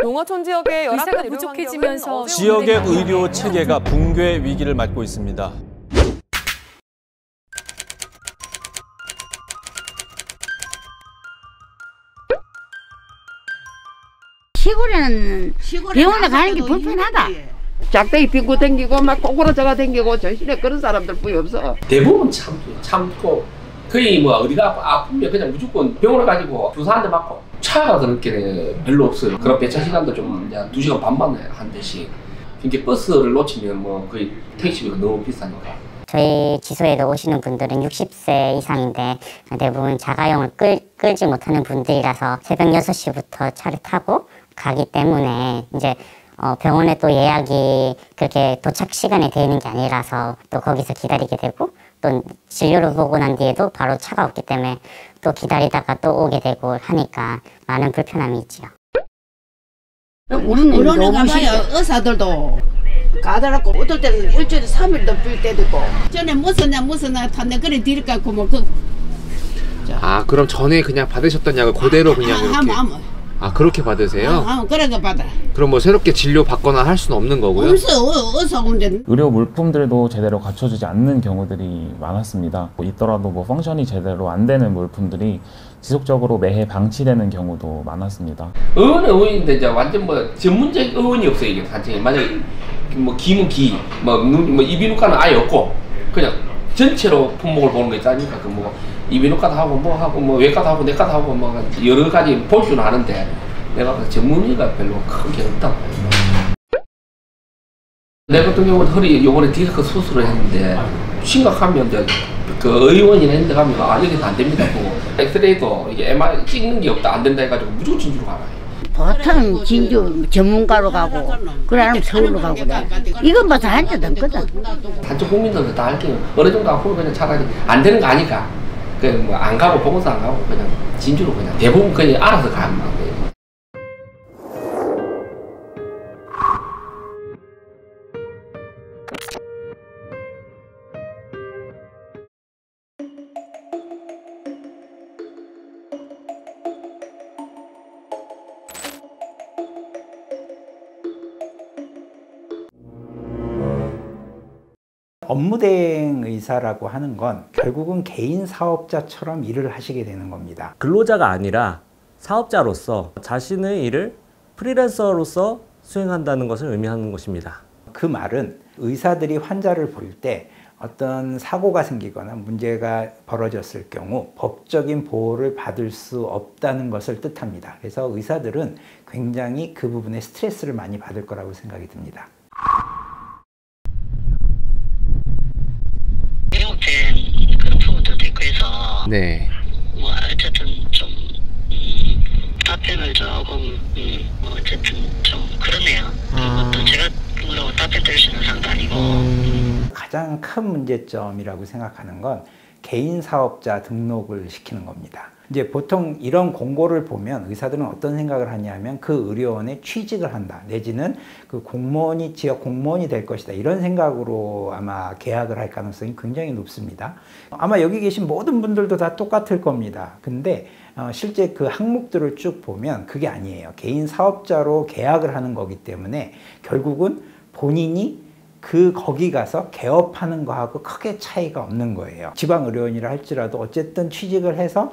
농어촌 지역의 열악한 의사가 의료 부족해지면서 지역의 의료 체계가 붕괴 위기를 맞고 있습니다. 시골에는 병원에 가는 게 불편하다. 작대기 빙고 댕기고 막 꼬꾸라져가 댕기고 전신에 그런 사람들 뿐이 없어. 대부분 참고 거의 뭐 어디가 아프면 그냥 무조건 병원에 가지고 주사 한 대 맞고 차가 그렇게 별로 없어요. 그럼 배차 시간도 좀 2시간 반만 한 대씩. 이게 버스를 놓치면 뭐 거의 택시비가 너무 비싸니까. 저희 지소에도 오시는 분들은 60세 이상인데 대부분 자가용을 끌지 못하는 분들이라서 새벽 6시부터 차를 타고 가기 때문에 이제 병원에 또 예약이 그렇게 도착 시간에 되는 게 아니라서 또 거기서 기다리게 되고 또 진료를 보고 난 뒤에도 바로 차가 없기 때문에 또 기다리다가 또 오게 되고 하니까 많은 불편함이 있지요. 우리는 의료원 가봐야 의사들도 가더라고. 어떨 때는 일주일에 3일도 뛸 때도 있고. 전에 무슨 탄데 그래 드릴까 고 뭐 그. 아 그럼 전에 그냥 받으셨던 약을 그대로 그냥 이렇게. 아 그렇게 받으세요? 그런 거 받아. 그럼 뭐 새롭게 진료 받거나 할 수는 없는 거고요? 어서 문제. 의료 물품들도 제대로 갖춰주지 않는 경우들이 많았습니다. 있더라도 뭐 펑션이 제대로 안 되는 물품들이 지속적으로 매해 방치되는 경우도 많았습니다. 의원인데 이제 완전 뭐 전문적 의원이 없어요. 이게 단지 만약에 뭐 기면 뭐 이비인후과는 아예 없고 그냥 전체로 품목을 보는 거 있지 않습니까? 그 뭐 이비인후과도 하고 뭐 하고 뭐 외과도 하고 내과도 하고 뭐 여러 가지 볼 수는 아는데 내가 그 전문의가 별로 크게 없다고. 내 같은 경우는 허리 요번에 디스크 수술을 했는데 심각하면 이제 그 의원이나 했는데 가면 여기서 안 됩니다. 뭐 엑스레이도 이게 MRI 찍는 게 없다 안 된다 해가지고 무조건 진주로 가라. 보통 진주 전문가로 가고 그래 아니면 서울로 가고 그래. 이건 뭐 다 한 적도 없거든. 단체 국민들도 다 할게요. 어느 정도 아프면 그냥 차라리 안 되는 거 아니까 그 뭐 안 가고 보건소 안 가고 그냥 진주로 그냥 대부분 그냥 알아서 가면 돼요. 업무대행 의사라고 하는 건 결국은 개인 사업자처럼 일을 하시게 되는 겁니다. 근로자가 아니라 사업자로서 자신의 일을 프리랜서로서 수행한다는 것을 의미하는 것입니다. 그 말은 의사들이 환자를 볼 때 어떤 사고가 생기거나 문제가 벌어졌을 경우 법적인 보호를 받을 수 없다는 것을 뜻합니다. 그래서 의사들은 굉장히 그 부분에 스트레스를 많이 받을 거라고 생각이 듭니다. 미국된 그런 부분들도 있고 해서 네. 뭐 어쨌든 좀 답변을 조금 뭐 어쨌든 좀 그러네요. 또 제가 뭐라고 답변 드릴 수 있는 상도 아니고. 가장 큰 문제점이라고 생각하는 건 개인 사업자 등록을 시키는 겁니다. 이제 보통 이런 공고를 보면 의사들은 어떤 생각을 하냐면 그 의료원에 취직을 한다 내지는 그 공무원이 지역 공무원이 될 것이다 이런 생각으로 아마 계약을 할 가능성이 굉장히 높습니다. 아마 여기 계신 모든 분들도 다 똑같을 겁니다. 근데 실제 그 항목들을 쭉 보면 그게 아니에요. 개인 사업자로 계약을 하는 거기 때문에 결국은 본인이 거기 가서 개업하는 거하고 크게 차이가 없는 거예요. 지방의료원이라 할지라도 어쨌든 취직을 해서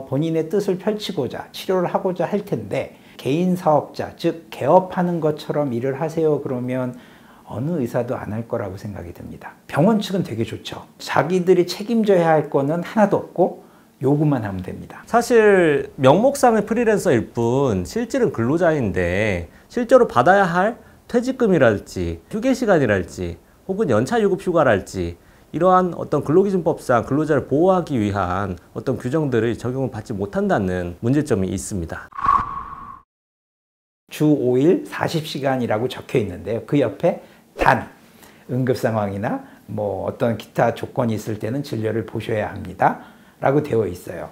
본인의 뜻을 펼치고자 치료를 하고자 할 텐데 개인 사업자, 즉 개업하는 것처럼 일을 하세요 그러면 어느 의사도 안 할 거라고 생각이 듭니다. 병원 측은 되게 좋죠. 자기들이 책임져야 할 거는 하나도 없고 요구만 하면 됩니다. 사실 명목상의 프리랜서일 뿐 실질은 근로자인데 실제로 받아야 할 퇴직금이랄지 휴게시간이랄지 혹은 연차유급휴가랄지 이러한 어떤 근로기준법상 근로자를 보호하기 위한 어떤 규정들을 적용을 받지 못한다는 문제점이 있습니다. 주 5일 40시간이라고 적혀 있는데요. 그 옆에 단 응급상황이나 뭐 어떤 기타 조건이 있을 때는 진료를 보셔야 합니다 라고 되어 있어요.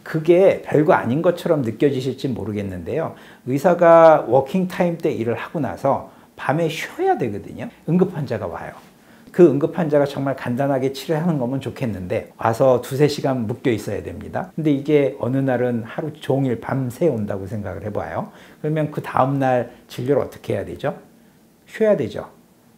그게 별거 아닌 것처럼 느껴지실지 모르겠는데요. 의사가 워킹타임 때 일을 하고 나서 밤에 쉬어야 되거든요. 응급환자가 와요. 그 응급 환자가 정말 간단하게 치료하는 거면 좋겠는데 와서 2~3시간 묶여 있어야 됩니다. 근데 이게 어느 날은 하루 종일 밤새 온다고 생각을 해봐요. 그러면 그 다음날 진료를 어떻게 해야 되죠? 쉬어야 되죠.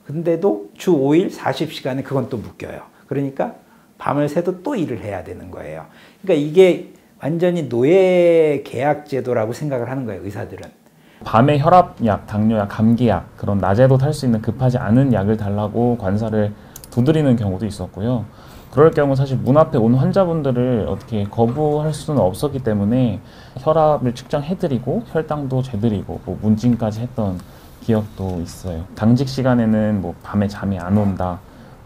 근데도 주 5일 40시간에 그건 또 묶여요. 그러니까 밤을 새도 또 일을 해야 되는 거예요. 그러니까 이게 완전히 노예 계약 제도라고 생각을 하는 거예요, 의사들은. 밤에 혈압약, 당뇨약, 감기약, 그런 낮에도 탈 수 있는 급하지 않은 약을 달라고 관사를 두드리는 경우도 있었고요. 그럴 경우 사실 문 앞에 온 환자분들을 어떻게 거부할 수는 없었기 때문에 혈압을 측정해드리고 혈당도 재드리고 뭐 문진까지 했던 기억도 있어요. 당직 시간에는 뭐 밤에 잠이 안 온다,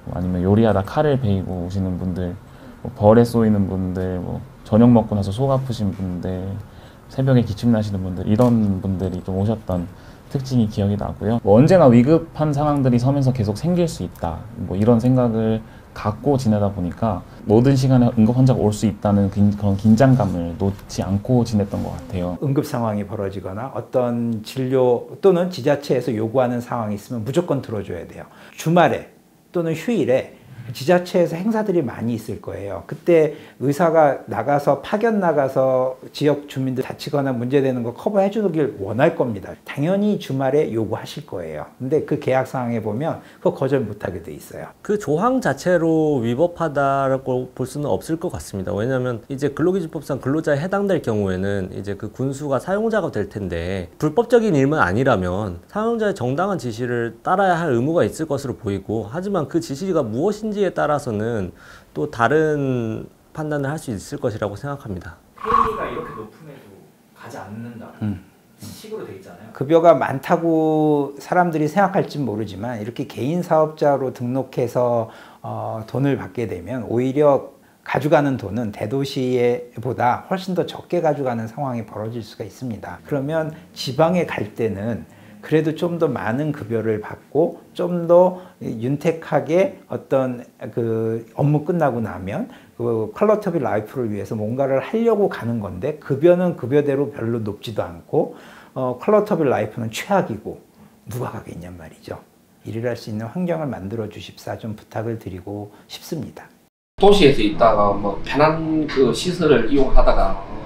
뭐 아니면 요리하다 칼을 베이고 오시는 분들, 뭐 벌에 쏘이는 분들, 뭐 저녁 먹고 나서 속 아프신 분들, 새벽에 기침 나시는 분들, 이런 분들이 좀 오셨던 특징이 기억이 나고요. 뭐 언제나 위급한 상황들이 섬에서 계속 생길 수 있다, 뭐 이런 생각을 갖고 지내다 보니까 모든 시간에 응급 환자가 올 수 있다는 그런 긴장감을 놓지 않고 지냈던 것 같아요. 응급 상황이 벌어지거나 어떤 진료 또는 지자체에서 요구하는 상황이 있으면 무조건 들어줘야 돼요. 주말에 또는 휴일에 지자체에서 행사들이 많이 있을 거예요. 그때 의사가 나가서 파견 나가서 지역 주민들 다치거나 문제되는 거 커버해 주길 원할 겁니다. 당연히 주말에 요구하실 거예요. 근데 그 계약 사항에 보면 그거 거절 못하게 돼 있어요. 그 조항 자체로 위법하다라고 볼 수는 없을 것 같습니다. 왜냐하면 이제 근로기준법상 근로자에 해당될 경우에는 이제 그 군수가 사용자가 될 텐데, 불법적인 일만 아니라면 사용자의 정당한 지시를 따라야 할 의무가 있을 것으로 보이고, 하지만 그 지시가 무엇인지에 따라서는 또 다른 판단을 할 수 있을 것이라고 생각합니다. 페이가 이렇게 높음에도 가지 않는다. 식으로 돼 있잖아요. 급여가 많다고 사람들이 생각할지 모르지만 이렇게 개인 사업자로 등록해서 돈을 받게 되면 오히려 가져가는 돈은 대도시보다 훨씬 더 적게 가져가는 상황이 벌어질 수가 있습니다. 그러면 지방에 갈 때는 그래도 좀 더 많은 급여를 받고 좀 더 윤택하게 어떤 그 업무 끝나고 나면 그 퀄리티 오브 라이프를 위해서 뭔가를 하려고 가는 건데, 급여는 급여대로 별로 높지도 않고 퀄리티 오브 라이프는 최악이고 누가 가겠냔 말이죠. 일을 할 수 있는 환경을 만들어 주십사 좀 부탁을 드리고 싶습니다. 도시에서 있다가 뭐 편한 그 시설을 이용하다가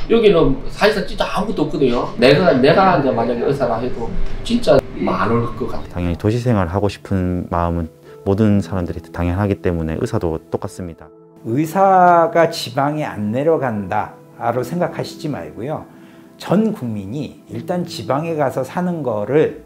여기는 사실상 진짜 아무것도 없거든요. 내가 이제 만약에 의사라 해도 진짜 많을 것 같아요. 당연히 도시생활을 하고 싶은 마음은 모든 사람들이 당연하기 때문에 의사도 똑같습니다. 의사가 지방에 안 내려간다라고 생각하시지 말고요. 전 국민이 일단 지방에 가서 사는 거를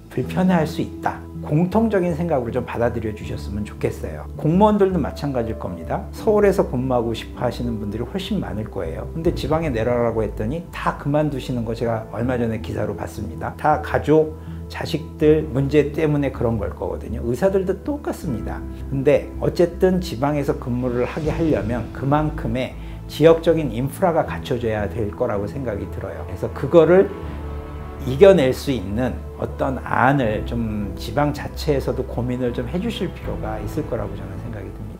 불편해할 수 있다. 공통적인 생각으로 좀 받아들여 주셨으면 좋겠어요. 공무원들도 마찬가지일 겁니다. 서울에서 근무하고 싶어 하시는 분들이 훨씬 많을 거예요. 근데 지방에 내려가라고 했더니 다 그만두시는 거 제가 얼마 전에 기사로 봤습니다. 다 가족, 자식들 문제 때문에 그런 걸 거거든요. 의사들도 똑같습니다. 근데 어쨌든 지방에서 근무를 하게 하려면 그만큼의 지역적인 인프라가 갖춰져야 될 거라고 생각이 들어요. 그래서 그거를 이겨낼 수 있는 어떤 안을 좀 지방 자체에서도 고민을 좀 해주실 필요가 있을 거라고 저는 생각이 듭니다.